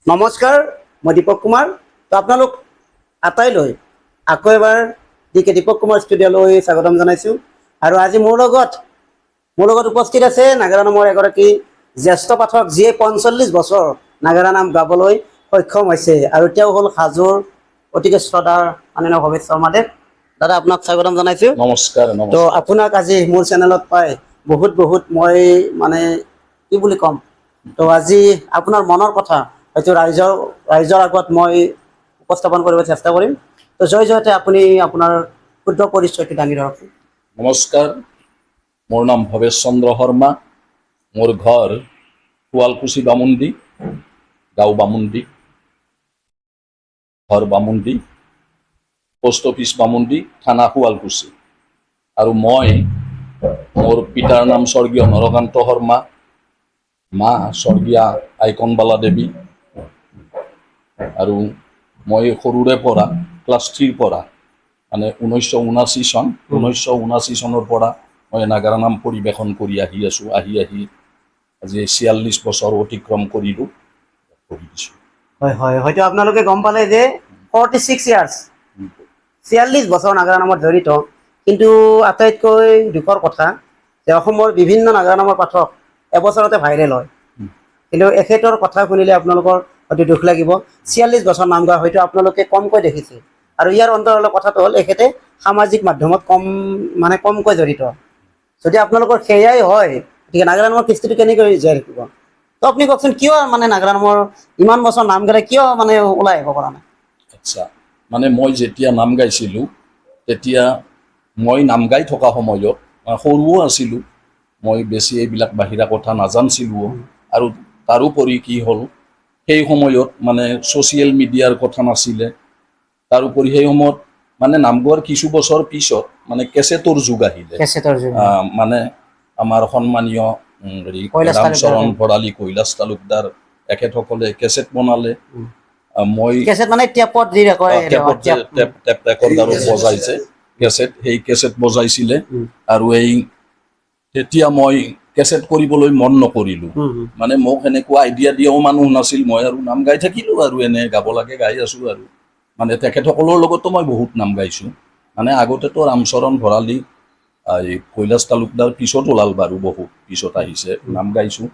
নমস্কাৰ, মই দীপক কুমাৰ। তো আপোনালোক আটাইলৈ আকৌ এবাৰ দীপক কুমাৰ ষ্টুডিঅ'লৈ স্বাগতম জনাইছোঁ। আৰু আজি মোৰ লগত উপস্থিত আছে নাগাৰা নামৰ এগৰাকী জ্যেষ্ঠ পাঠক, যিয়ে ৪৫ বছৰ নাগাৰা নাম গাবলৈ সক্ষম হৈছে। আৰু তেওঁ হ'ল হাজোৰ অতিকে শ্ৰদ্ধাৰ মাননীয় ভৱেশ শৰ্মাদেৱ। দাদা, আপোনাক স্বাগতম জনাইছোঁ। নমস্কাৰ। তো আপোনাক আজি মোৰ চেনেলত পাই বহুত মই মানে কি বুলি ক'ম, তো আজি আপোনাৰ মনৰ কথা হয়তো ৰাইজৰ আগত মই উপস্থাপন কৰিব চেষ্টা কৰিম। তো জয়তে আপুনি আপোনাৰ ক্ষুদ্ৰ পৰিচয়টো দাঙি ধৰকচোন। নমস্কাৰ, মোৰ নাম ভৱেশ চন্দ্ৰ শৰ্মা। মোৰ ঘৰ শুৱালকুছি বামুণ্ডি, গাঁও বামুণ্ডি, ঘৰ বামুণ্ডি, পোষ্ট অফিচ বামুণ্ডি, থানা শুৱালকুছি। আৰু মই, মোৰ পিতাৰ নাম স্বৰ্গীয় নৰকান্ত শৰ্মা, মা স্বৰ্গীয়া আইকনবালা দেৱী। আৰু মই সৰুৰে পৰা ক্লাছ 3ৰ পৰা মানে 1979 চনৰ পৰা মই নাগাৰা নাম পৰিৱেশন কৰি আহি আছোঁ। আহি আজি 46 বছৰ অতিক্ৰম কৰিলোঁ। হয়, হয়তো আপোনালোকে গম পালে যে 46 ইয়াৰ্ছ, 46 বছৰ নাগাৰা নামত জড়িত। কিন্তু আটাইতকৈ দুখৰ কথা যে অসমৰ বিভিন্ন নাগাৰা নামৰ পাঠক এবছৰতে ভাইৰেল হয়। কিন্তু এখেতৰ কথা শুনিলে আপোনালোকৰ হয়তো দুখ লাগিব। 46 বছৰ নাম গোৱা হয়তো আপোনালোকে কমকৈ দেখিছে। আৰু ইয়াৰ অন্তৰালৰ কথাটো হ'ল এখেতে সামাজিক মাধ্যমত কমকৈ জড়িত। যদি আপোনালোকৰ সেয়াই হয়, গতিকে নাগাৰা নামৰ কৃষ্টিটো কেনেকৈ জীয়াই ৰাখিব? তো আপুনি কওকচোন, কিয় মানে নাগাৰা নামৰ ইমান বছৰ নাম গালে কিয় মানে ওলাই আহিব পৰা নাই? আচ্ছা, মানে মই যেতিয়া নাম গাইছিলোঁ, তেতিয়া মই নাম গাই থকা সময়ত সৰুও আছিলোঁ। মই বেছি এইবিলাক বাহিৰা কথা নাজানিছিলোঁ। আৰু তাৰোপৰি কি হ'ল, সেই সময়ত মানে ছ'চিয়েল মিডিয়াৰ কথা নাছিলে। তাৰোপৰি সেই সময়ত মানে নাম গোৱাৰ কিছু বছৰ পিছত মানে কেছেটৰ যুগ আহিলে। মানে আমাৰ সন্মানীয় ৰামচৰণ ভৰালী, কৈলাশ তালুকদাৰ এখেতসকলে কেছেট বনালে। মই মানে টেপত যি টেপ ৰেকৰ্ডাৰো বজাইছে কেছেট, সেই কেছেট বজাইছিলে। আৰু তেতিয়া মই কেছেট কৰিবলৈ মন নকৰিলোঁ। মানে মোক সেনেকুৱা আইডিয়া দিয়াও মানুহ নাছিল। মই আৰু নাম গাই থাকিলোঁ আৰু এনে গাব লাগে গাই আছোঁ। আৰু মানে তেখেতসকলৰ লগতো মই বহুত নাম গাইছোঁ। মানে আগতেতো ৰামচৰণ ভৰালী, এই কৈলাশ তালুকদাৰ পিছত ওলাল বাৰু, বহুত পিছত আহিছে, নাম গাইছোঁ।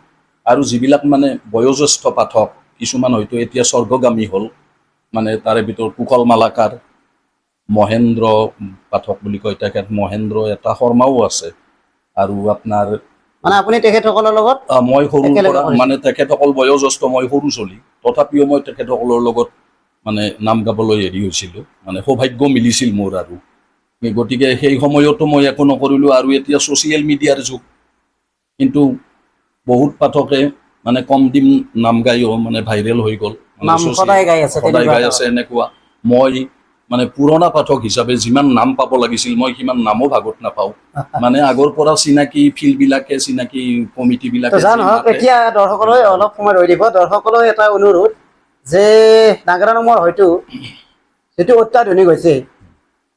আৰু যিবিলাক মানে বয়োজ্যেষ্ঠ পাঠক কিছুমান হয়তো এতিয়া স্বৰ্গগামী হ'ল, মানে তাৰে ভিতৰত কুশল মালাকাৰ, মহেন্দ্ৰ পাঠক বুলি কয় তেখেত, মহেন্দ্ৰ এটা শৰ্মাও আছে। আৰু আপোনাৰ মানে আপুনি তেখেতসকলৰ লগত মই সৰুৰ পৰা মানে তেখেতসকল বয়োজ্যেষ্ঠ, মই সৰু চলি, তথাপিও মই তেখেতসকলৰ লগত মানে নাম গাবলৈ হেৰি হৈছিলোঁ, মানে সৌভাগ্য মিলিছিল মোৰ। আৰু গতিকে সেই সময়তো মই একো নকৰিলোঁ। আৰু এতিয়া ছ'চিয়েল মিডিয়াৰ যুগ, কিন্তু বহুত পাঠকে মানে কম দিন নাম গায়ো মানে ভাইৰেল হৈ গ'ল, সদায় গাই আছে এনেকুৱা। মই মানে পুৰণা পাঠক হিচাপে যিমান নাম পাব লাগিছিল, মই সিমান নামো ভাগত নাপাওঁ। মানে আগৰ পৰা চিনাকি ফিল্ডবিলাকে, চিনাকি কমিটিবিলাকে। এতিয়া দৰ্শকলৈ অলপ সময় ৰৈ দিব। দৰ্শকলৈ এটা অনুৰোধ যে নাগাৰা নামৰ হয়তো যিটো অত্যাধুনিক হৈছে,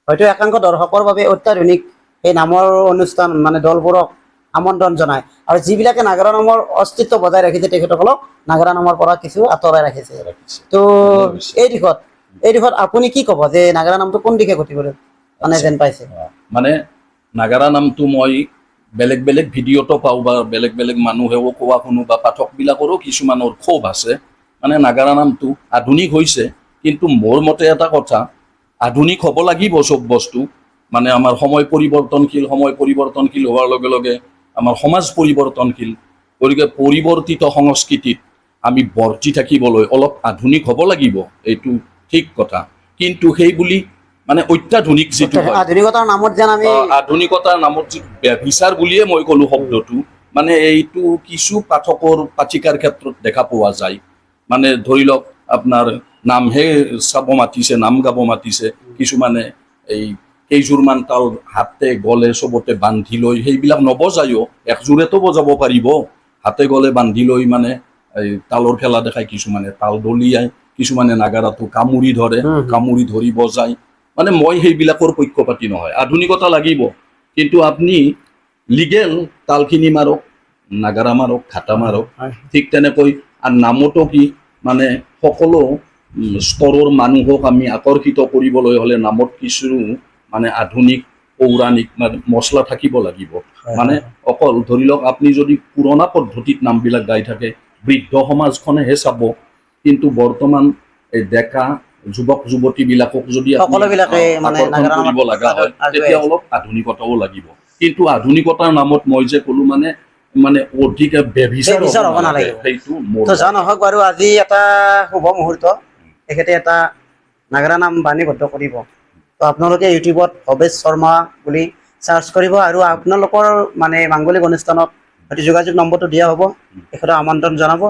হয়তো একাংশ দৰ্শকৰ বাবে অত্যাধুনিক এই নামৰ অনুষ্ঠান মানে দলবোৰক আমন্ত্ৰণ জনায়। আৰু যিবিলাকে নাগাৰা নামৰ অস্তিত্ব বজাই ৰাখিছে, তেখেতসকলক নাগাৰা নামৰ পৰা কিছু আঁতৰাই ৰাখিছে। তো এই দিশত আপুনি কি ক'ব যে নাগাৰা নামটো কোন দিশে গতিবলৈ মানে যেন পাইছে? মানে নাগাৰা নামটো মই বেলেগ ভিডিঅ'তো পাওঁ, বা বেলেগ মানুহেও কোৱা শুনো, বা পাঠকবিলাকৰো কিছুমানৰ ক্ষোভ আছে। মানে নাগাৰা নামটো আধুনিক হৈছে, কিন্তু মোৰ মতে এটা কথা, আধুনিক হ'ব লাগিব চব বস্তু। মানে আমাৰ সময় পৰিৱৰ্তনশীল হোৱাৰ লগে লগে আমাৰ সমাজ পৰিৱৰ্তনশীল। গতিকে পৰিৱৰ্তিত সংস্কৃতিত আমি বৰ্তি থাকিবলৈ অলপ আধুনিক হ'ব লাগিব, এইটো ঠিক কথা। কিন্তু সেই বুলি মানে অত্যাধুনিক যিটো আধুনিকতাৰ নামত যিটো ব্যভিচাৰ বুলিয়ে মই ক'লো শব্দটো, মানে এইটো কিছু পাঠকৰ পাঠিকাৰ ক্ষেত্ৰত দেখা পোৱা যায়। মানে ধৰি লওক, আপোনাৰ নামহে চাব মাতিছে, নাম গাব মাতিছে, কিছুমানে এই কেইযোৰমান তাল হাতে গলে চবতে বান্ধি লৈ সেইবিলাক নবজায়ো, একযোৰেতো বজাব পাৰিব, হাতে গলে বান্ধি লৈ মানে এই তালৰ খেলা দেখায়, কিছুমানে তাল দলিয়াই, কিছুমানে নাগাৰাটো কামুৰি ধৰে, কামুৰি ধৰি বজায়। মানে মই সেইবিলাকৰ পক্ষপাতি নহয়। আধুনিকতা লাগিব, কিন্তু আপুনি লিগেল তালখিনি মাৰক, নাগাৰা মাৰক, ঘাটা মাৰক। ঠিক তেনেকৈ আৰু নামতো কি মানে সকলো স্তৰৰ মানুহক আমি আকৰ্ষিত কৰিবলৈ হ'লে নামত কিছু মানে আধুনিক পৌৰাণিক মানে মছলা থাকিব লাগিব। মানে অকল ধৰি লওক আপুনি যদি পুৰণা পদ্ধতিত নামবিলাক গাই থাকে বৃদ্ধ সমাজখনেহে চাব, কিন্তু বৰ্তমান এই ডেকা যুৱক যুৱতীবিলাকক যদি আপুনি সকলোবিলাকে মানে আকৰ্ষণ নাগাৰা কৰিব নামত লগা হয় আগুৱাই তেতিয়া আছে। অলপ আধুনিকতাও লাগিব। কিন্তু আধুনিকতাৰ নামত মই যে ক'লো মানে অধিক বেভিচাৰ বেভিচাৰ হ'ব হ'ব নালাগিব। নালাগে, সেইটো মোৰ তো যা নহওক বাৰু আজি এটা শুভ মুহূৰ্ত, তেখেতে এটা নাগাৰা নাম বাণীবদ্ধ কৰিব। তো আপোনালোকে ইউটিউবত ভৱেশ শৰ্মা বুলি চাৰ্চ কৰিব আৰু আপোনালোকৰ মানে মাংগলিক অনুষ্ঠানত হয়তো যোগাযোগ নম্বৰটো দিয়া হ'ব, তেখেতক আমন্ত্ৰণ জনাব।